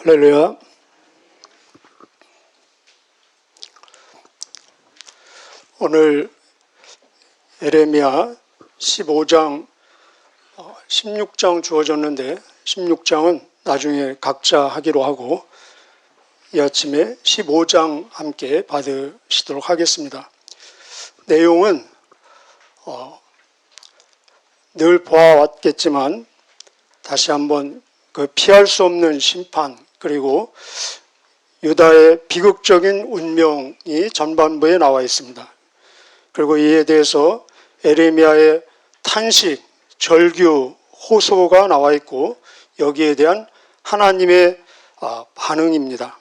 할렐루야. 오늘 예레미야 15장, 16장 주어졌는데 16장은 나중에 각자 하기로 하고 이 아침에 15장 함께 받으시도록 하겠습니다. 내용은 늘 보아왔겠지만 다시 한번 그 피할 수 없는 심판, 그리고 유다의 비극적인 운명이 전반부에 나와 있습니다. 그리고 이에 대해서 예레미야의 탄식, 절규, 호소가 나와 있고 여기에 대한 하나님의 반응입니다.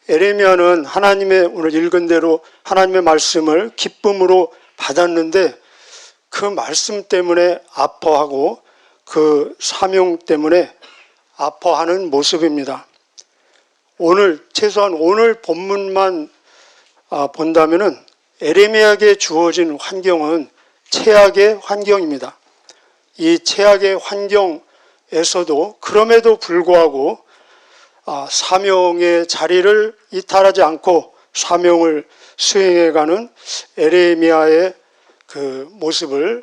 예레미야는 하나님의 오늘 읽은 대로 하나님의 말씀을 기쁨으로 받았는데 그 말씀 때문에 아파하고 그 사명 때문에 아파하는 모습입니다. 최소한 오늘 본문만 본다면은 예레미야에게 주어진 환경은 최악의 환경입니다. 이 최악의 환경에서도 그럼에도 불구하고 사명의 자리를 이탈하지 않고 사명을 수행해가는 예레미야의 그 모습을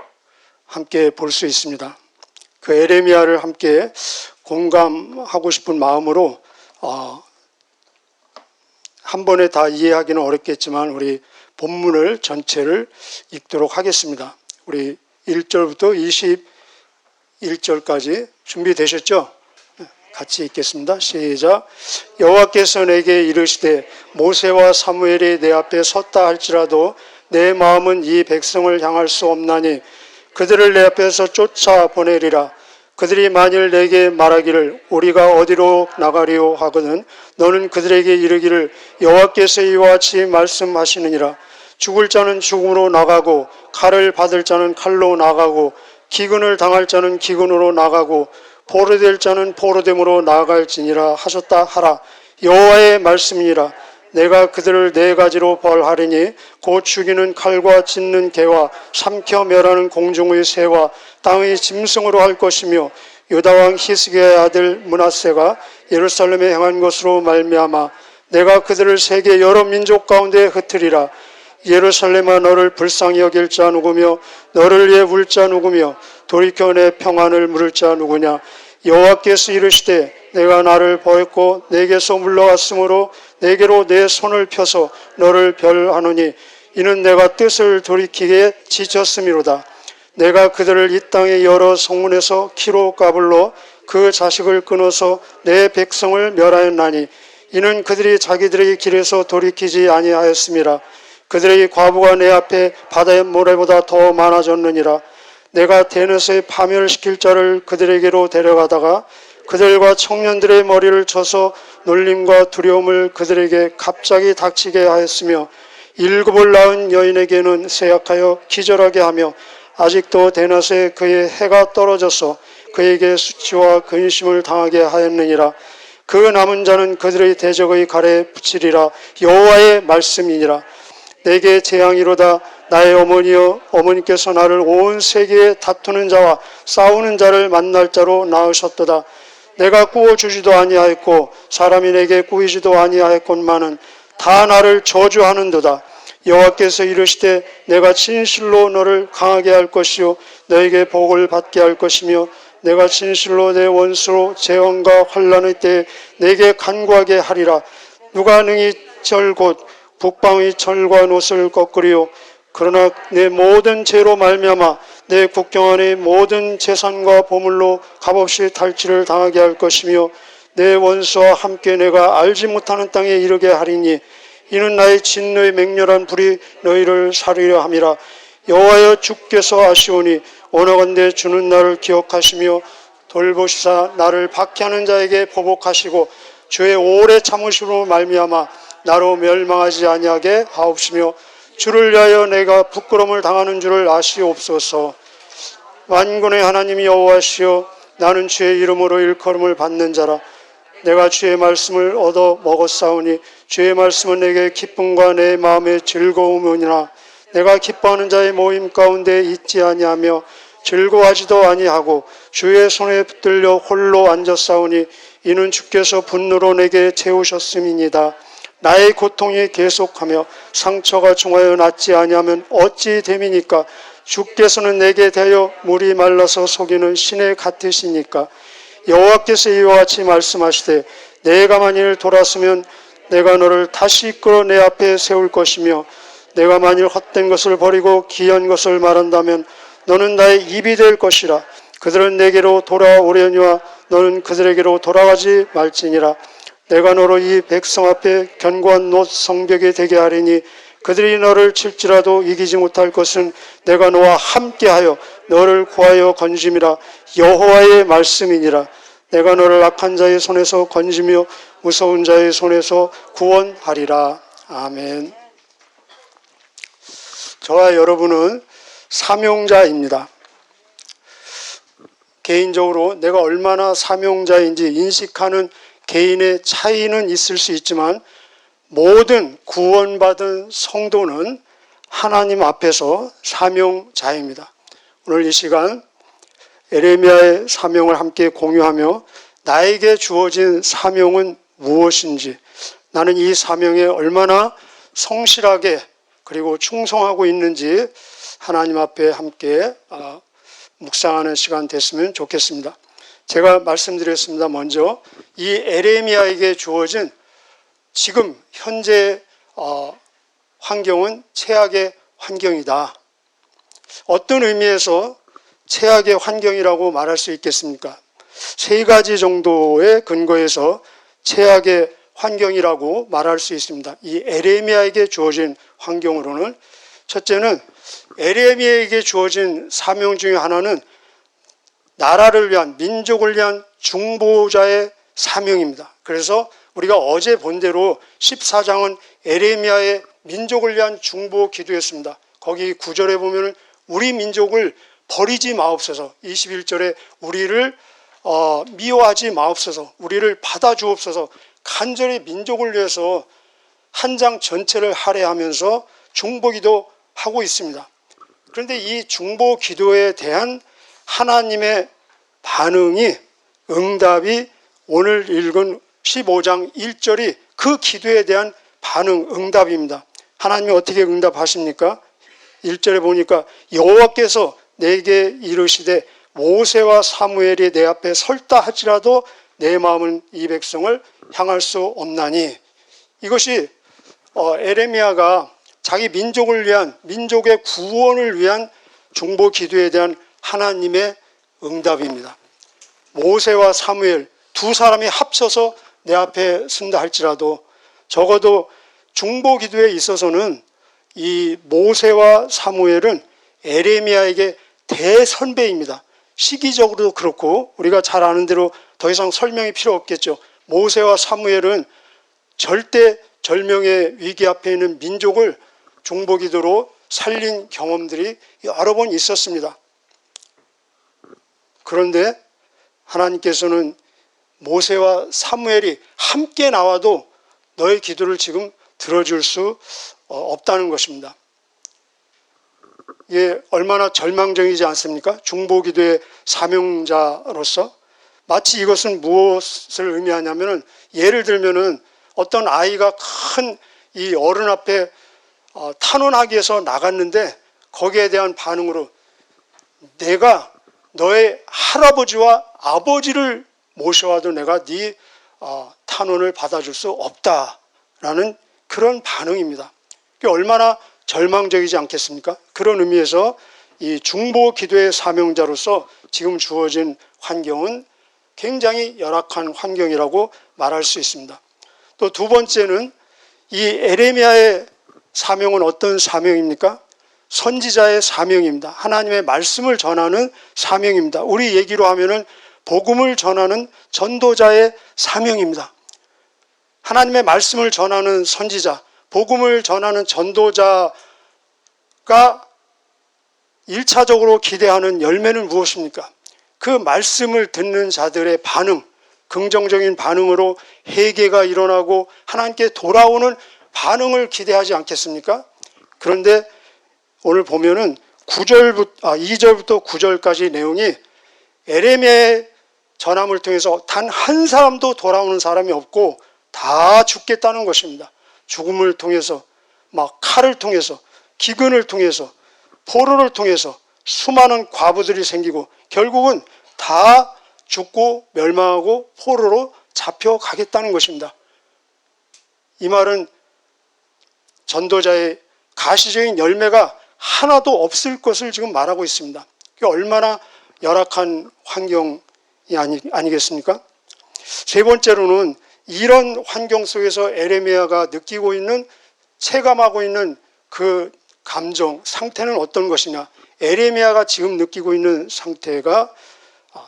함께 볼 수 있습니다. 그 예레미야를 함께 공감하고 싶은 마음으로 한 번에 다 이해하기는 어렵겠지만 우리 본문을 전체를 읽도록 하겠습니다. 우리 1절부터 21절까지 준비되셨죠? 같이 읽겠습니다. 시작. 여호와께서 내게 이르시되 모세와 사무엘이 내 앞에 섰다 할지라도 내 마음은 이 백성을 향할 수 없나니 그들을 내 앞에서 쫓아보내리라. 그들이 만일 내게 말하기를 우리가 어디로 나가리오 하거든 너는 그들에게 이르기를 여호와께서 이와 같이 말씀하시느니라. 죽을 자는 죽음으로 나가고 칼을 받을 자는 칼로 나가고 기근을 당할 자는 기근으로 나가고 포로될 자는 포로됨으로 나아갈지니라 하셨다 하라. 여호와의 말씀이니라. 내가 그들을 네 가지로 벌하리니 곧 죽이는 칼과 찢는 개와 삼켜 멸하는 공중의 새와 땅의 짐승으로 할 것이며 유다왕 히스기야의 아들 므낫세가 예루살렘에 행한 것으로 말미암아 내가 그들을 세계 여러 민족 가운데 흩으리라. 예루살렘아 너를 불쌍히 여길 자 누구며 너를 위해 울 자 누구며 돌이켜 내 평안을 물을 자 누구냐. 여호와께서 이르시되 내가 나를 보였고 내게서 물러갔으므로 내게로 내 손을 펴서 너를 별하노니 이는 내가 뜻을 돌이키게 지쳤음이로다. 내가 그들을 이 땅의 여러 성문에서 키로 까불러 그 자식을 끊어서 내 백성을 멸하였나니 이는 그들이 자기들의 길에서 돌이키지 아니하였음이라. 그들의 과부가 내 앞에 바다의 모래보다 더 많아졌느니라. 내가 대낮에 파멸시킬 자를 그들에게로 데려가다가 그들과 청년들의 머리를 쳐서 놀림과 두려움을 그들에게 갑자기 닥치게 하였으며 일곱을 낳은 여인에게는 쇠약하여 기절하게 하며 아직도 대낮에 그의 해가 떨어져서 그에게 수치와 근심을 당하게 하였느니라. 그 남은 자는 그들의 대적의 칼에 붙이리라. 여호와의 말씀이니라. 내게 재앙이로다. 나의 어머니여 어머니께서 나를 온 세계에 다투는 자와 싸우는 자를 만날 자로 낳으셨도다. 내가 꾸어주지도 아니하였고 사람이 내게 꾸이지도 아니하였건만은 다 나를 저주하는도다. 여호와께서 이르시되 내가 진실로 너를 강하게 할 것이요 너에게 복을 받게 할 것이며 내가 진실로 내 원수로 재앙과 환난의 때에 내게 간구하게 하리라. 누가 능히 절 곧 북방의 철과 노을 꺾으리요. 그러나 내 모든 죄로 말미암아 내 국경 안의 모든 재산과 보물로 값없이 탈취를 당하게 할 것이며 내 원수와 함께 내가 알지 못하는 땅에 이르게 하리니 이는 나의 진노의 맹렬한 불이 너희를 사르려 함이라. 여호와여 주께서 아시오니 원하건대 주는 나를 기억하시며 돌보시사 나를 박해하는 자에게 보복하시고 주의 오래 참으심으로 말미암아 나로 멸망하지 아니하게 하옵시며 주를 위하여 내가 부끄러움을 당하는 줄을 아시옵소서. 만군의 하나님 여호와시여 나는 주의 이름으로 일컬음을 받는 자라. 내가 주의 말씀을 얻어 먹었사오니 주의 말씀은 내게 기쁨과 내 마음의 즐거움이니라. 내가 기뻐하는 자의 모임 가운데 있지 아니하며 즐거워하지도 아니하고 주의 손에 붙들려 홀로 앉았사오니 이는 주께서 분노로 내게 채우셨음이니이다. 나의 고통이 계속하며 상처가 중하여 낫지 아니하면 어찌 됨이니까. 주께서는 내게 대하여 물이 말라서 속이는 시내 같으시니까. 여호와께서 이와 같이 말씀하시되 내가 만일 돌았으면 내가 너를 다시 이끌어 내 앞에 세울 것이며 내가 만일 헛된 것을 버리고 귀한 것을 말한다면 너는 나의 입이 될 것이라. 그들은 내게로 돌아오려니와 너는 그들에게로 돌아가지 말지니라. 내가 너로 이 백성 앞에 견고한 놋 성벽이 되게 하리니 그들이 너를 칠지라도 이기지 못할 것은 내가 너와 함께하여 너를 구하여 건짐이라. 여호와의 말씀이니라. 내가 너를 악한 자의 손에서 건지며 무서운 자의 손에서 구원하리라. 아멘. 저와 여러분은 사명자입니다. 개인적으로 내가 얼마나 사명자인지 인식하는 개인의 차이는 있을 수 있지만 모든 구원받은 성도는 하나님 앞에서 사명자입니다. 오늘 이 시간 에레미야의 사명을 함께 공유하며 나에게 주어진 사명은 무엇인지, 나는 이 사명에 얼마나 성실하게 그리고 충성하고 있는지 하나님 앞에 함께 묵상하는 시간 됐으면 좋겠습니다. 제가 말씀드렸습니다. 먼저 이 에레미야에게 주어진 지금 현재 환경은 최악의 환경이다. 어떤 의미에서 최악의 환경이라고 말할 수 있겠습니까? 세 가지 정도의 근거에서 최악의 환경이라고 말할 수 있습니다. 이 에레미야에게 주어진 환경으로는 첫째는 에레미야에게 주어진 사명 중에 하나는 나라를 위한, 민족을 위한 중보자의 사명입니다. 그래서 우리가 어제 본 대로 14장은 에레미야의 민족을 위한 중보 기도였습니다. 거기 9절에 보면 우리 민족을 버리지 마옵소서, 21절에 우리를 미워하지 마옵소서, 우리를 받아주옵소서, 간절히 민족을 위해서 한 장 전체를 할애하면서 중보 기도하고 있습니다. 그런데 이 중보 기도에 대한 하나님의 반응이, 응답이 오늘 읽은 15장 1절이 그 기도에 대한 반응, 응답입니다. 하나님이 어떻게 응답하십니까? 1절에 보니까 여호와께서 내게 이르시되 모세와 사무엘이 내 앞에 설다 할지라도 내 마음은 이 백성을 향할 수 없나니. 이것이 에레미야가 자기 민족을 위한, 민족의 구원을 위한 중보 기도에 대한 하나님의 응답입니다. 모세와 사무엘 두 사람이 합쳐서 내 앞에 쓴다 할지라도 적어도 중보 기도에 있어서는 이 모세와 사무엘은 에레미야에게 대선배입니다. 시기적으로도 그렇고 우리가 잘 아는 대로 더 이상 설명이 필요 없겠죠. 모세와 사무엘은 절대 절명의 위기 앞에 있는 민족을 중보 기도로 살린 경험들이 여러 번 있었습니다. 그런데 하나님께서는 모세와 사무엘이 함께 나와도 너의 기도를 지금 들어줄 수 없다는 것입니다. 이게 얼마나 절망적이지 않습니까? 중보기도의 사명자로서 마치 이것은 무엇을 의미하냐면은, 예를 들면은 어떤 아이가 큰 이 어른 앞에 탄원하기 위해서 나갔는데 거기에 대한 반응으로 내가 너의 할아버지와 아버지를 모셔와도 내가 네 탄원을 받아줄 수 없다라는 그런 반응입니다. 얼마나 절망적이지 않겠습니까? 그런 의미에서 이 중보 기도의 사명자로서 지금 주어진 환경은 굉장히 열악한 환경이라고 말할 수 있습니다. 또 두 번째는 이 에레미야의 사명은 어떤 사명입니까? 선지자의 사명입니다. 하나님의 말씀을 전하는 사명입니다. 우리 얘기로 하면은 복음을 전하는 전도자의 사명입니다. 하나님의 말씀을 전하는 선지자, 복음을 전하는 전도자가 1차적으로 기대하는 열매는 무엇입니까? 그 말씀을 듣는 자들의 반응, 긍정적인 반응으로 회개가 일어나고 하나님께 돌아오는 반응을 기대하지 않겠습니까? 그런데 오늘 보면은 2절부터 9절까지 내용이 에레미야의 전함을 통해서 단 한 사람도 돌아오는 사람이 없고 다 죽겠다는 것입니다. 죽음을 통해서, 막 칼을 통해서, 기근을 통해서, 포로를 통해서 수많은 과부들이 생기고 결국은 다 죽고 멸망하고 포로로 잡혀가겠다는 것입니다. 이 말은 전도자의 가시적인 열매가 하나도 없을 것을 지금 말하고 있습니다. 얼마나 열악한 환경이 아니겠습니까? 세 번째로는 이런 환경 속에서 에레미야가 느끼고 있는, 체감하고 있는 그 감정, 상태는 어떤 것이냐. 에레미야가 지금 느끼고 있는 상태가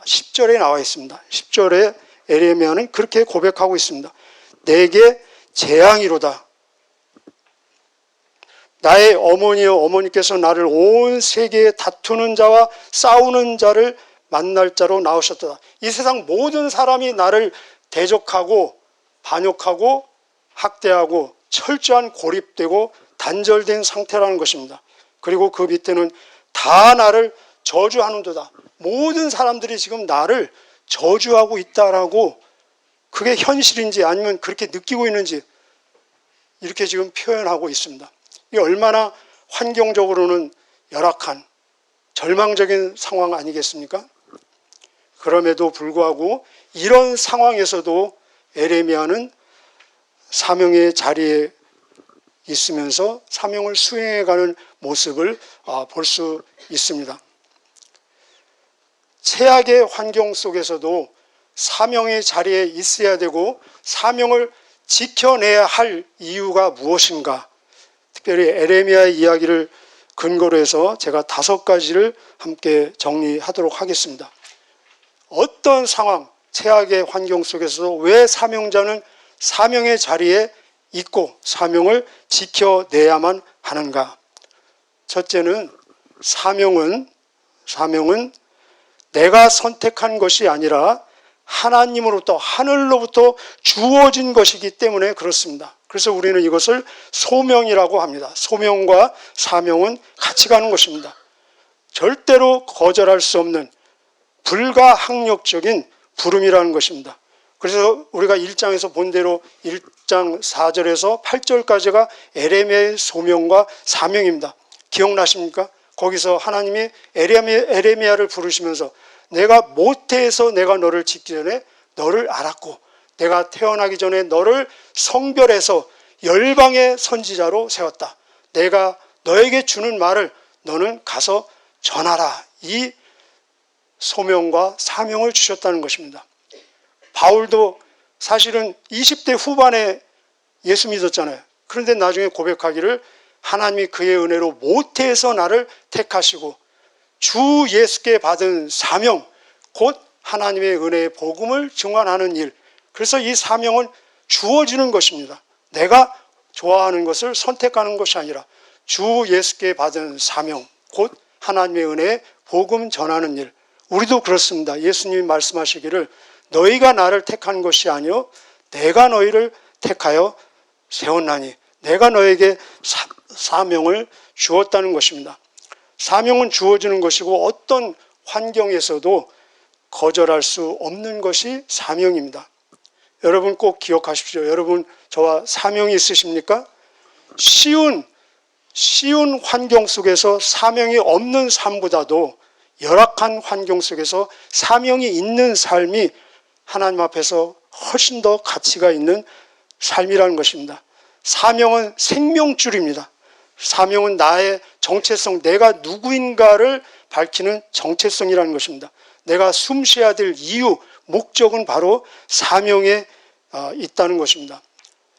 10절에 나와 있습니다. 10절에 에레미야는 그렇게 고백하고 있습니다. 내게 재앙이로다. 나의 어머니여 어머니께서 나를 온 세계에 다투는 자와 싸우는 자를 만날 자로 나오셨다. 이 세상 모든 사람이 나를 대적하고 반역하고 학대하고 철저한 고립되고 단절된 상태라는 것입니다. 그리고 그 밑에는 다 나를 저주하는도다. 모든 사람들이 지금 나를 저주하고 있다라고, 그게 현실인지 아니면 그렇게 느끼고 있는지 이렇게 지금 표현하고 있습니다. 이게 얼마나 환경적으로는 열악한 절망적인 상황 아니겠습니까? 그럼에도 불구하고 이런 상황에서도 에레미야는 사명의 자리에 있으면서 사명을 수행해가는 모습을 볼 수 있습니다. 최악의 환경 속에서도 사명의 자리에 있어야 되고 사명을 지켜내야 할 이유가 무엇인가? 특별히 에레미야의 이야기를 근거로 해서 제가 5가지를 함께 정리하도록 하겠습니다. 어떤 상황, 최악의 환경 속에서도 왜 사명자는 사명의 자리에 있고 사명을 지켜내야만 하는가? 첫째는 사명은 내가 선택한 것이 아니라 하나님으로부터, 하늘로부터 주어진 것이기 때문에 그렇습니다. 그래서 우리는 이것을 소명이라고 합니다. 소명과 사명은 같이 가는 것입니다. 절대로 거절할 수 없는 불가항력적인 부름이라는 것입니다. 그래서 우리가 1장에서 본 대로 1장 4절에서 8절까지가 에레미야의 소명과 사명입니다. 기억나십니까? 거기서 하나님이 에레미야를 부르시면서 내가 모태에서 내가 너를 짓기 전에 너를 알았고 내가 태어나기 전에 너를 성별해서 열방의 선지자로 세웠다. 내가 너에게 주는 말을 너는 가서 전하라. 이 소명과 사명을 주셨다는 것입니다. 바울도 사실은 20대 후반에 예수 믿었잖아요. 그런데 나중에 고백하기를 하나님이 그의 은혜로 모태에서 나를 택하시고 주 예수께 받은 사명, 곧 하나님의 은혜의 복음을 증언하는 일. 그래서 이 사명은 주어지는 것입니다. 내가 좋아하는 것을 선택하는 것이 아니라 주 예수께 받은 사명, 곧 하나님의 은혜의 복음 전하는 일. 우리도 그렇습니다. 예수님이 말씀하시기를 너희가 나를 택한 것이 아니요 내가 너희를 택하여 세웠나니, 내가 너에게 사명을 주었다는 것입니다. 사명은 주어지는 것이고 어떤 환경에서도 거절할 수 없는 것이 사명입니다. 여러분 꼭 기억하십시오. 여러분 저와 사명이 있으십니까? 쉬운 환경 속에서 사명이 없는 삶보다도 열악한 환경 속에서 사명이 있는 삶이 하나님 앞에서 훨씬 더 가치가 있는 삶이라는 것입니다. 사명은 생명줄입니다. 사명은 나의 정체성, 내가 누구인가를 밝히는 정체성이라는 것입니다. 내가 숨쉬어야 될 이유, 목적은 바로 사명에 있다는 것입니다.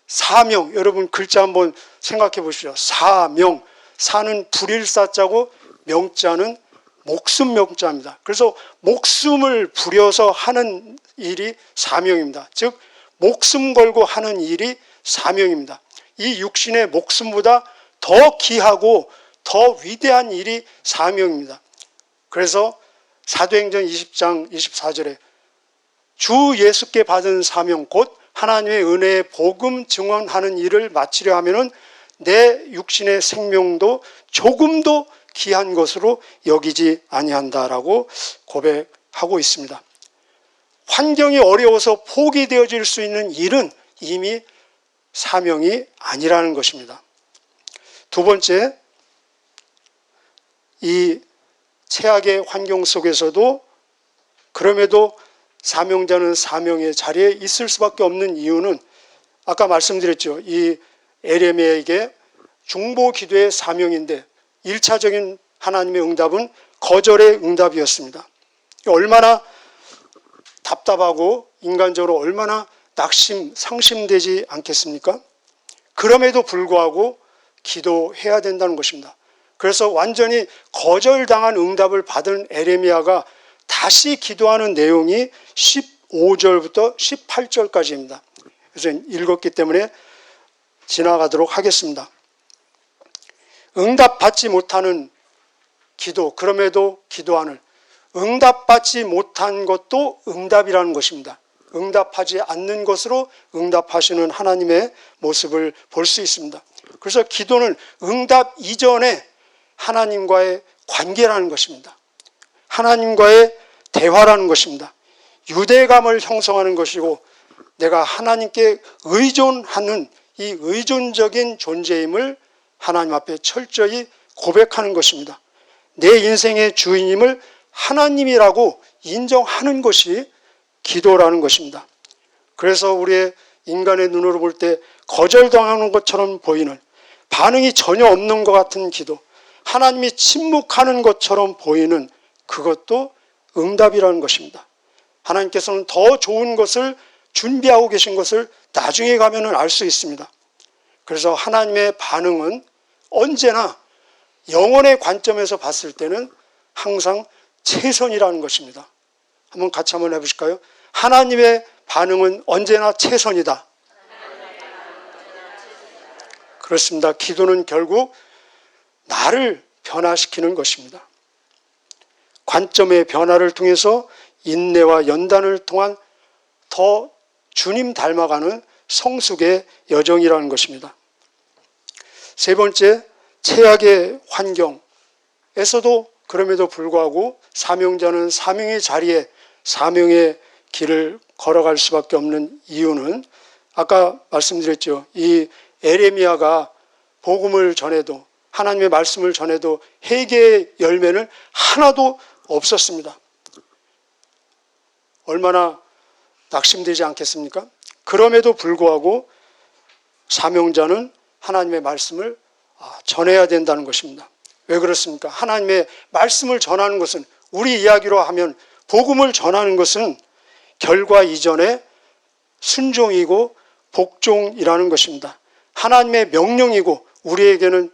사명, 여러분 글자 한번 생각해 보십시오. 사명, 사는 불일사자고 명자는 목숨 명자입니다. 그래서 목숨을 부려서 하는 일이 사명입니다. 즉 목숨 걸고 하는 일이 사명입니다. 이 육신의 목숨보다 더 귀하고 더 위대한 일이 사명입니다. 그래서 사도행전 20장 24절에 주 예수께 받은 사명 곧 하나님의 은혜의 복음 증언하는 일을 마치려 하면은 내 육신의 생명도 조금도 귀한 것으로 여기지 아니한다라고 고백하고 있습니다. 환경이 어려워서 포기되어질 수 있는 일은 이미 사명이 아니라는 것입니다. 두 번째, 이 최악의 환경 속에서도 그럼에도 사명자는 사명의 자리에 있을 수밖에 없는 이유는 아까 말씀드렸죠. 이 에레미야에게 중보 기도의 사명인데 1차적인 하나님의 응답은 거절의 응답이었습니다. 얼마나 답답하고 인간적으로 얼마나 상심되지 않겠습니까? 그럼에도 불구하고 기도해야 된다는 것입니다. 그래서 완전히 거절당한 응답을 받은 에레미야가 다시 기도하는 내용이 15절부터 18절까지입니다. 그래서 읽었기 때문에 지나가도록 하겠습니다. 응답받지 못하는 기도, 그럼에도 기도하는, 응답받지 못한 것도 응답이라는 것입니다. 응답하지 않는 것으로 응답하시는 하나님의 모습을 볼 수 있습니다. 그래서 기도는 응답 이전에 하나님과의 관계라는 것입니다. 하나님과의 대화라는 것입니다. 유대감을 형성하는 것이고 내가 하나님께 의존하는 이 의존적인 존재임을 하나님 앞에 철저히 고백하는 것입니다. 내 인생의 주인임을 하나님이라고 인정하는 것이 기도라는 것입니다. 그래서 우리의 인간의 눈으로 볼 때 거절당하는 것처럼 보이는, 반응이 전혀 없는 것 같은 기도, 하나님이 침묵하는 것처럼 보이는 그것도 응답이라는 것입니다. 하나님께서는 더 좋은 것을 준비하고 계신 것을 나중에 가면 알 수 있습니다. 그래서 하나님의 반응은 언제나 영혼의 관점에서 봤을 때는 항상 최선이라는 것입니다. 같이 한번 해보실까요? 하나님의 반응은 언제나 최선이다. 그렇습니다. 기도는 결국 나를 변화시키는 것입니다. 관점의 변화를 통해서 인내와 연단을 통한 더 주님 닮아가는 성숙의 여정이라는 것입니다. 세 번째, 최악의 환경에서도 그럼에도 불구하고 사명자는 사명의 자리에 사명의 길을 걸어갈 수밖에 없는 이유는 아까 말씀드렸죠. 이 에레미야가 복음을 전해도 하나님의 말씀을 전해도 회개의 열매는 하나도 없었습니다. 얼마나 낙심되지 않겠습니까? 그럼에도 불구하고 사명자는 하나님의 말씀을 전해야 된다는 것입니다. 왜 그렇습니까? 하나님의 말씀을 전하는 것은, 우리 이야기로 하면 복음을 전하는 것은 결과 이전에 순종이고 복종이라는 것입니다. 하나님의 명령이고 우리에게는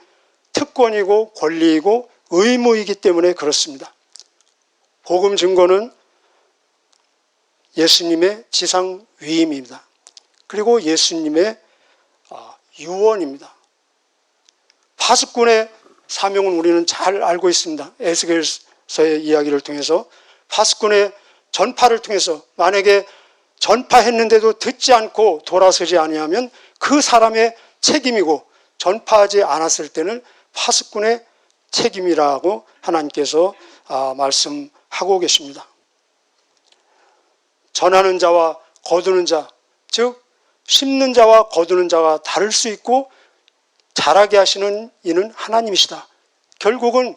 특권이고 권리이고 의무이기 때문에 그렇습니다. 복음 증거는 예수님의 지상 위임입니다. 그리고 예수님의 유언입니다. 파수꾼의 사명은 우리는 잘 알고 있습니다. 에스겔서의 이야기를 통해서 파수꾼의 전파를 통해서 만약에 전파했는데도 듣지 않고 돌아서지 아니하면 그 사람의 책임이고, 전파하지 않았을 때는 파수꾼의 책임이라고 하나님께서 말씀하고 계십니다. 전하는 자와 거두는 자, 즉 심는 자와 거두는 자가 다를 수 있고 자라게 하시는 이는 하나님이시다. 결국은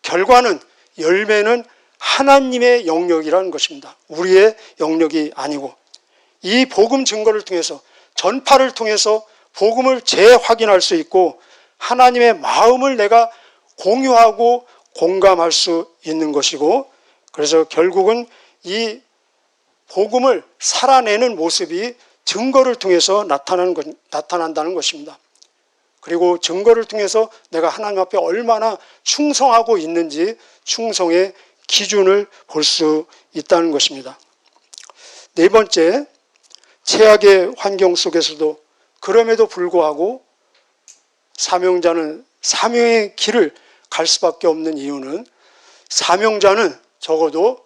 결과는, 열매는 하나님의 영역이라는 것입니다. 우리의 영역이 아니고, 이 복음 증거를 통해서, 전파를 통해서 복음을 재확인할 수 있고 하나님의 마음을 내가 공유하고 공감할 수 있는 것이고, 그래서 결국은 이 복음을 살아내는 모습이 증거를 통해서 나타난다는 것입니다. 그리고 증거를 통해서 내가 하나님 앞에 얼마나 충성하고 있는지 충성의 기준을 볼 수 있다는 것입니다. 네 번째, 최악의 환경 속에서도 그럼에도 불구하고 사명자는 사명의 길을 갈 수밖에 없는 이유는, 사명자는 적어도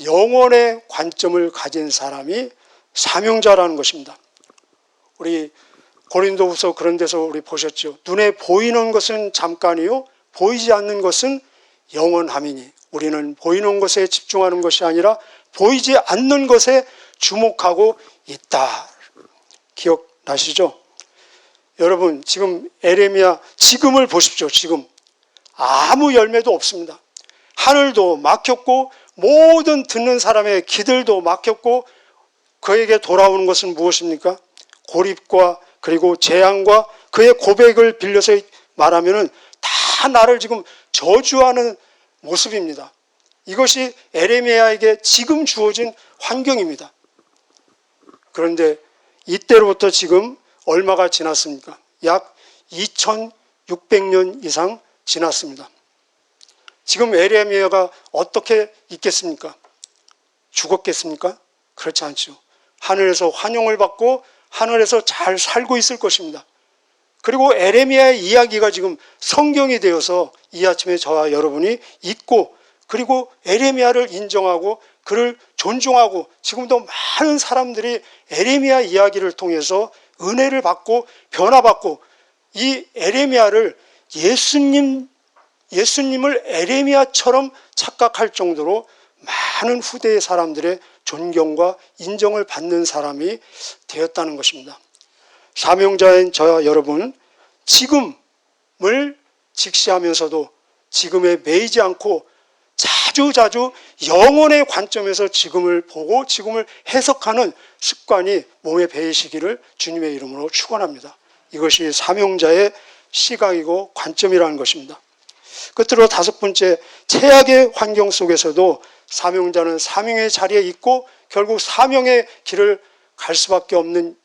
영혼의 관점을 가진 사람이 사명자라는 것입니다. 우리 고린도후서 그런 데서 우리 보셨죠. 눈에 보이는 것은 잠깐이요 보이지 않는 것은 영원함이니, 우리는 보이는 것에 집중하는 것이 아니라 보이지 않는 것에 주목하고 있다. 기억나시죠? 여러분, 지금 에레미야 지금을 보십시오. 지금 아무 열매도 없습니다. 하늘도 막혔고 모든 듣는 사람의 귀들도 막혔고 그에게 돌아오는 것은 무엇입니까? 고립과 그리고 재앙과 그의 고백을 빌려서 말하면은 다 나를 지금 저주하는 모습입니다. 이것이 에레미야에게 지금 주어진 환경입니다. 그런데 이때로부터 지금 얼마가 지났습니까? 약 2600년 이상 지났습니다. 지금 에레미야가 어떻게 있겠습니까? 죽었겠습니까? 그렇지 않죠. 하늘에서 환영을 받고 하늘에서 잘 살고 있을 것입니다. 그리고 에레미야의 이야기가 지금 성경이 되어서 이 아침에 저와 여러분이 읽고 그리고 에레미야를 인정하고 그를 존중하고 지금도 많은 사람들이 에레미야 이야기를 통해서 은혜를 받고 변화받고 이 에레미야를 예수님을 에레미야처럼 착각할 정도로 많은 후대의 사람들의 존경과 인정을 받는 사람이 되었다는 것입니다. 사명자인 저와 여러분, 지금을 직시하면서도 지금에 매이지 않고 자주자주 영혼의 관점에서 지금을 보고 지금을 해석하는 습관이 몸에 배이시기를 주님의 이름으로 축원합니다. 이것이 사명자의 시각이고 관점이라는 것입니다. 끝으로 다섯 번째, 최악의 환경 속에서도 사명자는 사명의 자리에 있고 결국 사명의 길을 갈 수밖에 없는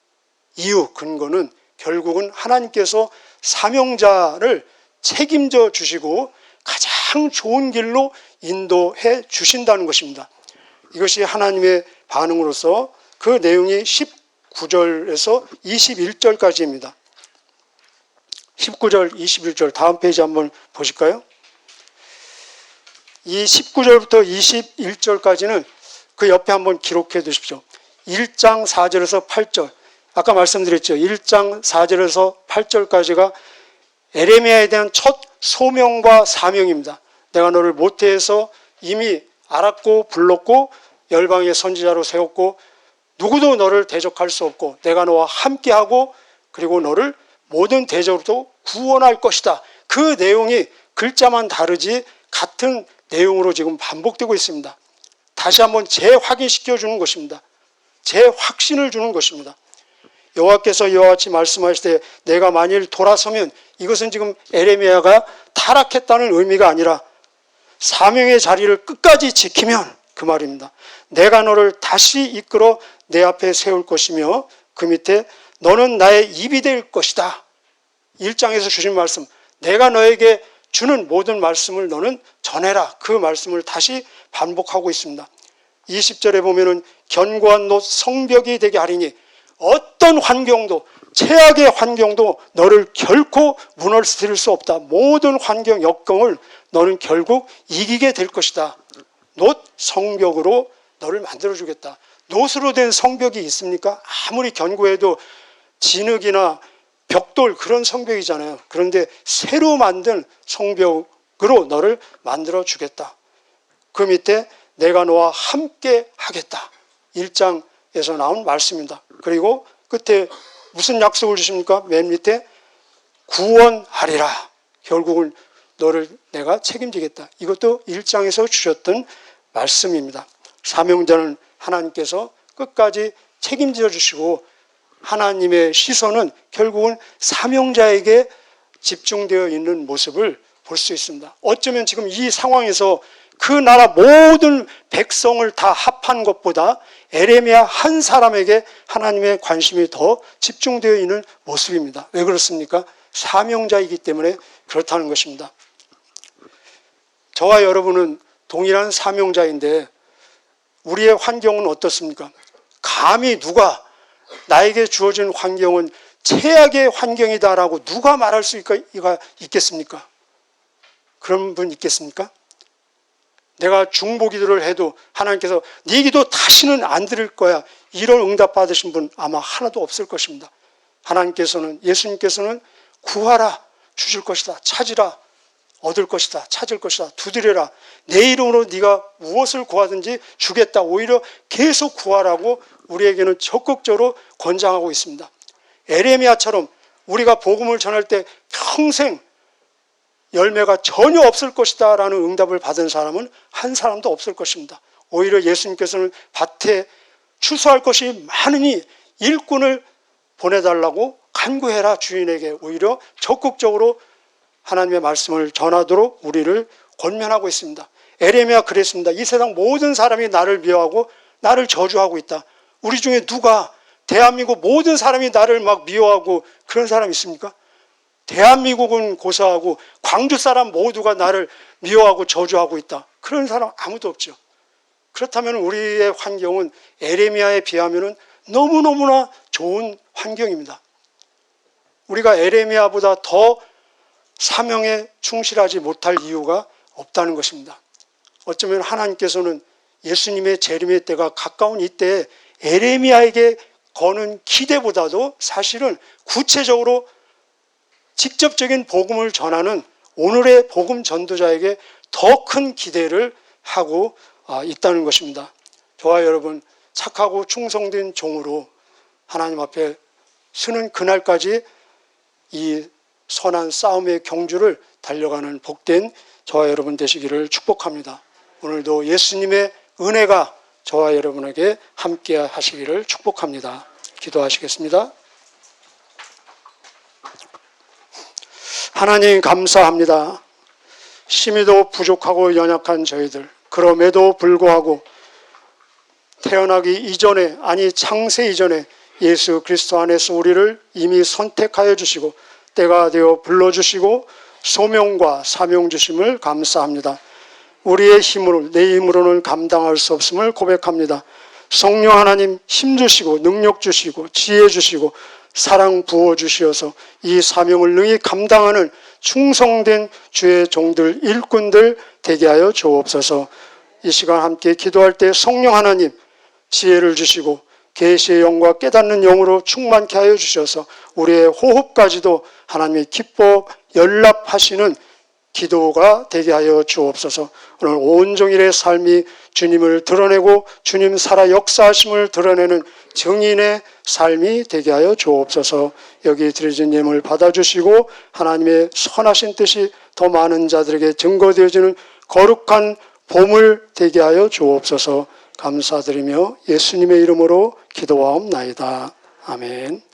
이유, 근거는 결국은 하나님께서 사명자를 책임져 주시고 가장 좋은 길로 인도해 주신다는 것입니다. 이것이 하나님의 반응으로서 그 내용이 19절에서 21절까지입니다. 19절, 21절 다음 페이지 한번 보실까요? 이 19절부터 21절까지는 그 옆에 한번 기록해 두십시오. 1장 4절에서 8절. 아까 말씀드렸죠. 1장 4절에서 8절까지가 에레미야에 대한 첫 소명과 사명입니다. 내가 너를 모태에서 이미 알았고 불렀고 열방의 선지자로 세웠고 누구도 너를 대적할 수 없고 내가 너와 함께하고 그리고 너를 모든 대적으로부터 구원할 것이다. 그 내용이 글자만 다르지 같은 내용으로 지금 반복되고 있습니다. 다시 한번 재확인시켜 주는 것입니다. 재확신을 주는 것입니다. 여호와께서 이와 같이 말씀하실 때 내가 만일 돌아서면 이것은 지금 에레미야가 타락했다는 의미가 아니라 사명의 자리를 끝까지 지키면 그 말입니다. 내가 너를 다시 이끌어 내 앞에 세울 것이며 그 밑에 너는 나의 입이 될 것이다. 1장에서 주신 말씀, 내가 너에게 주는 모든 말씀을 너는 전해라. 그 말씀을 다시 반복하고 있습니다. 20절에 보면은 견고한 놋 성벽이 되게 하리니 어떤 환경도 최악의 환경도 너를 결코 무너뜨릴 수 없다. 모든 환경 역경을 너는 결국 이기게 될 것이다. 놋 성벽으로 너를 만들어주겠다. 놋으로 된 성벽이 있습니까? 아무리 견고해도 진흙이나 벽돌 그런 성벽이잖아요. 그런데 새로 만든 성벽으로 너를 만들어주겠다. 그 밑에 내가 너와 함께 하겠다. 1장에서 나온 말씀입니다. 그리고 끝에 무슨 약속을 주십니까? 맨 밑에 구원하리라. 결국은 너를 내가 책임지겠다. 이것도 1장에서 주셨던 말씀입니다. 사명자는 하나님께서 끝까지 책임져 주시고 하나님의 시선은 결국은 사명자에게 집중되어 있는 모습을 볼 수 있습니다. 어쩌면 지금 이 상황에서 그 나라 모든 백성을 다 합한 것보다 에레미야 한 사람에게 하나님의 관심이 더 집중되어 있는 모습입니다. 왜 그렇습니까? 사명자이기 때문에 그렇다는 것입니다. 저와 여러분은 동일한 사명자인데 우리의 환경은 어떻습니까? 감히 누가 나에게 주어진 환경은 최악의 환경이다라고 누가 말할 수가 있겠습니까? 그런 분 있겠습니까? 내가 중보기도를 해도 하나님께서 네 기도 다시는 안 들을 거야. 이런 응답 받으신 분 아마 하나도 없을 것입니다. 하나님께서는 예수님께서는 구하라 주실 것이다. 찾으라 얻을 것이다, 찾을 것이다, 두드려라, 내 이름으로 네가 무엇을 구하든지 주겠다. 오히려 계속 구하라고 우리에게는 적극적으로 권장하고 있습니다. 에레미야처럼 우리가 복음을 전할 때 평생 열매가 전혀 없을 것이다 라는 응답을 받은 사람은 한 사람도 없을 것입니다. 오히려 예수님께서는 밭에 추수할 것이 많으니 일꾼을 보내달라고 간구해라 주인에게 오히려 적극적으로 하나님의 말씀을 전하도록 우리를 권면하고 있습니다. 에레미야 그랬습니다. 이 세상 모든 사람이 나를 미워하고 나를 저주하고 있다. 우리 중에 누가 대한민국 모든 사람이 나를 막 미워하고 그런 사람 있습니까? 대한민국은 고사하고 광주 사람 모두가 나를 미워하고 저주하고 있다. 그런 사람 아무도 없죠. 그렇다면 우리의 환경은 에레미야에 비하면 너무너무나 좋은 환경입니다. 우리가 에레미야보다 더 사명에 충실하지 못할 이유가 없다는 것입니다. 어쩌면 하나님께서는 예수님의 재림의 때가 가까운 이때에 에레미야에게 거는 기대보다도 사실은 구체적으로 직접적인 복음을 전하는 오늘의 복음 전도자에게 더 큰 기대를 하고 있다는 것입니다. 저와 여러분 착하고 충성된 종으로 하나님 앞에 서는 그날까지 이 선한 싸움의 경주를 달려가는 복된 저와 여러분 되시기를 축복합니다. 오늘도 예수님의 은혜가 저와 여러분에게 함께 하시기를 축복합니다. 기도하시겠습니다. 하나님 감사합니다. 심히도 부족하고 연약한 저희들, 그럼에도 불구하고 태어나기 이전에, 아니 창세 이전에 예수 그리스도 안에서 우리를 이미 선택하여 주시고 때가 되어 불러주시고 소명과 사명 주심을 감사합니다. 우리의 힘으로, 내 힘으로는 감당할 수 없음을 고백합니다. 성령 하나님 힘 주시고 능력 주시고 지혜 주시고 사랑 부어 주시어서 이 사명을 능히 감당하는 충성된 주의 종들, 일꾼들 되게 하여 주옵소서. 이 시간 함께 기도할 때 성령 하나님 지혜를 주시고 계시의 영과 깨닫는 영으로 충만케 하여 주셔서 우리의 호흡까지도 하나님의 기뻐 연락하시는 기도가 되게 하여 주옵소서. 오늘 온종일의 삶이 주님을 드러내고 주님 살아 역사하심을 드러내는 증인의 삶이 되게 하여 주옵소서. 여기 드려진 예물 받아주시고 하나님의 선하신 뜻이 더 많은 자들에게 증거되어지는 거룩한 보물 되게 하여 주옵소서. 감사드리며 예수님의 이름으로 기도하옵나이다. 아멘.